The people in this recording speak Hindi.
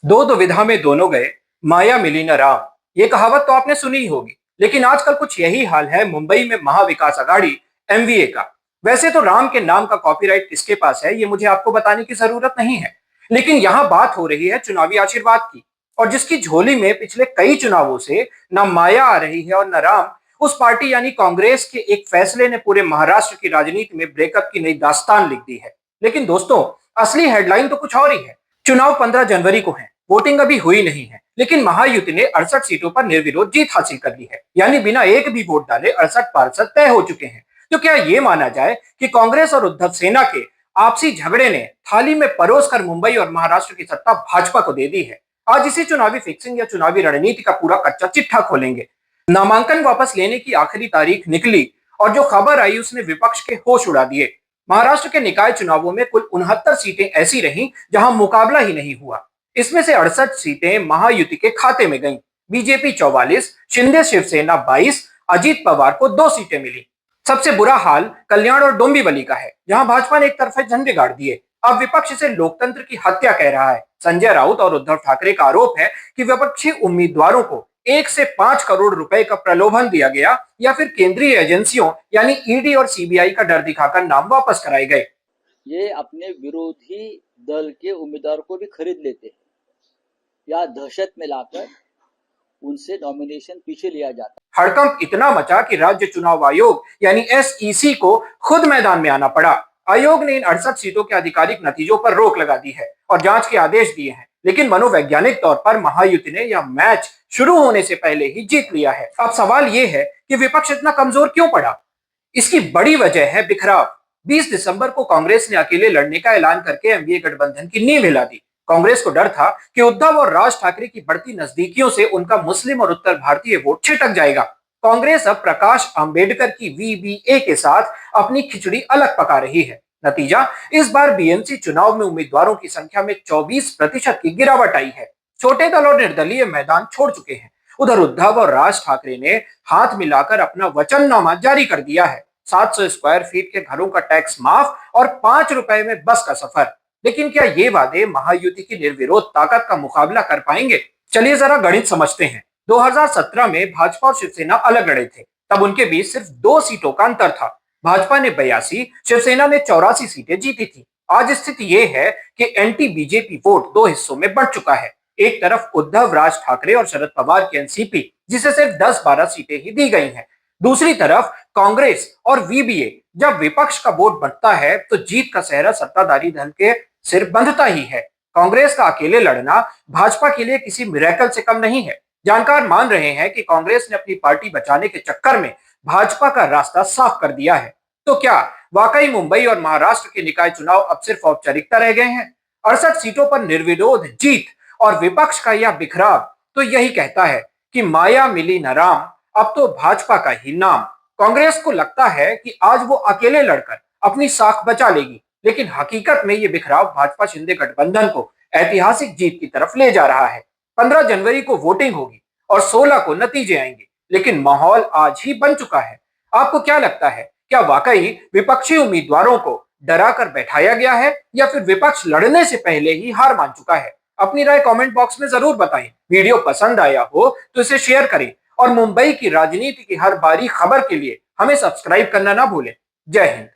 दो दुविधा में दोनों गए, माया मिली न राम। ये कहावत तो आपने सुनी ही होगी। लेकिन आजकल कुछ यही हाल है मुंबई में महाविकास अघाड़ी एमवीए का। वैसे तो राम के नाम का कॉपीराइट किसके पास है, ये मुझे आपको बताने की जरूरत नहीं है। लेकिन यहाँ बात हो रही है चुनावी आशीर्वाद की। और जिसकी झोली में पिछले कई चुनावों से न माया आ रही है और न राम, उस पार्टी यानी कांग्रेस के एक फैसले ने पूरे महाराष्ट्र की राजनीति में ब्रेकअप की नई दास्तान लिख दी है। लेकिन दोस्तों, असली हेडलाइन तो कुछ और ही है। चुनाव 15 जनवरी को है, वोटिंग अभी हुई नहीं है, लेकिन महायुति ने 68 सीटों पर निर्विरोध जीत हासिल कर ली है। यानी बिना एक भी वोट डाले 68 पार्षद तय हो चुके हैं। तो क्या ये माना जाए कि कांग्रेस और उद्धव सेना के आपसी झगड़े ने थाली में परोस कर मुंबई और महाराष्ट्र की सत्ता भाजपा को दे दी है? आज इसी चुनावी फिक्सिंग या चुनावी रणनीति का पूरा कच्चा चिट्ठा खोलेंगे। नामांकन वापस लेने की आखिरी तारीख निकली और जो खबर आई उसने विपक्ष के होश उड़ा दिए। महाराष्ट्र के निकाय चुनावों में कुल 69 सीटें ऐसी रहीं जहां मुकाबला ही नहीं हुआ। इसमें से 68 सीटें महायुति के खाते में गईं। बीजेपी 44, शिंदे शिवसेना 22, अजीत पवार को 2 सीटें मिली। सबसे बुरा हाल कल्याण और डोंबिवली का है, जहां भाजपा ने एक तरफा झंडे गाड़ दिए। अब विपक्ष इसे लोकतंत्र की हत्या कह रहा है। संजय राउत और उद्धव ठाकरे का आरोप है कि विपक्षी उम्मीदवारों को 1 से 5 करोड़ रुपए का प्रलोभन दिया गया या फिर केंद्रीय एजेंसियों यानी ईडी और सीबीआई का डर दिखाकर नाम वापस कराए गए। ये अपने विरोधी दल के उम्मीदवार को भी खरीद लेते हैं या दहशत में लाकर उनसे नॉमिनेशन पीछे लिया जाता है। हड़कंप इतना मचा कि राज्य चुनाव आयोग यानी एसईसी को खुद मैदान में आना पड़ा। आयोग ने इन 68 सीटों के आधिकारिक नतीजों पर रोक लगा दी है और जांच के आदेश दिए हैं। लेकिन मनोवैज्ञानिक तौर पर महायुति ने यह मैच शुरू होने से पहले ही जीत लिया है। अब सवाल यह है कि विपक्ष इतना कमजोर क्यों पड़ा? इसकी बड़ी वजह है बिखराव। 20 दिसंबर को कांग्रेस ने अकेले लड़ने का ऐलान करके एनडीए गठबंधन की नींव हिला दी। कांग्रेस को डर था कि उद्धव और राज ठाकरे की बढ़ती नजदीकियों से उनका मुस्लिम और उत्तर भारतीय वोट छिटक जाएगा। कांग्रेस अब प्रकाश आंबेडकर की वीबीए के साथ अपनी खिचड़ी अलग पका रही है। नतीजा, इस बार बीएमसी चुनाव में उम्मीदवारों की संख्या में 24% की गिरावट आई है। छोटे दल और निर्दलीय मैदान छोड़ चुके हैं। उधर उद्धव और राज ठाकरे ने हाथ मिलाकर अपना वचननामा जारी कर दिया है। 700 स्क्वायर फीट के घरों का टैक्स माफ और 5 रुपए में बस का सफर। लेकिन क्या ये वादे महायुति की निर्विरोध ताकत का मुकाबला कर पाएंगे? चलिए जरा गणित समझते हैं। 2017 में भाजपा और शिवसेना अलग लड़े थे। तब उनके बीच सिर्फ 2 सीटों का अंतर था। भाजपा ने 82, शिवसेना ने 84 सीटें जीती थी। आज स्थिति यह है कि एंटी बीजेपी वोट 2 हिस्सों में बढ़ चुका है। एक तरफ उद्धव, राज ठाकरे और शरद पवार की एनसीपी, जिसे सिर्फ 10-12 सीटें ही दी गई हैं। दूसरी तरफ कांग्रेस और वीबीए। जब विपक्ष का वोट बढ़ता है तो जीत का सेहरा सत्ताधारी दल के सिर बंधता ही है। कांग्रेस का अकेले लड़ना भाजपा के लिए किसी मिरेकल से कम नहीं है। जानकार मान रहे हैं कि कांग्रेस ने अपनी पार्टी बचाने के चक्कर में भाजपा का रास्ता साफ कर दिया है। तो क्या वाकई मुंबई और महाराष्ट्र के निकाय चुनाव अब सिर्फ औपचारिकता रह गए हैं? 68 सीटों पर निर्विरोध जीत और विपक्ष का यह बिखराव तो यही कहता है कि माया मिली न राम, अब तो भाजपा का ही नाम। कांग्रेस को लगता है कि आज वो अकेले लड़कर अपनी साख बचा लेगी, लेकिन हकीकत में ये बिखराव भाजपा शिंदे गठबंधन को ऐतिहासिक जीत की तरफ ले जा रहा है। 15 जनवरी को वोटिंग होगी और 16 को नतीजे आएंगे, लेकिन माहौल आज ही बन चुका है। आपको क्या लगता है, क्या वाकई विपक्षी उम्मीदवारों को डरा कर बैठाया गया है या फिर विपक्ष लड़ने से पहले ही हार मान चुका है? अपनी राय कमेंट बॉक्स में जरूर बताएं। वीडियो पसंद आया हो तो इसे शेयर करें और मुंबई की राजनीति की हर बारी खबर के लिए हमें सब्सक्राइब करना ना भूलें। जय हिंद।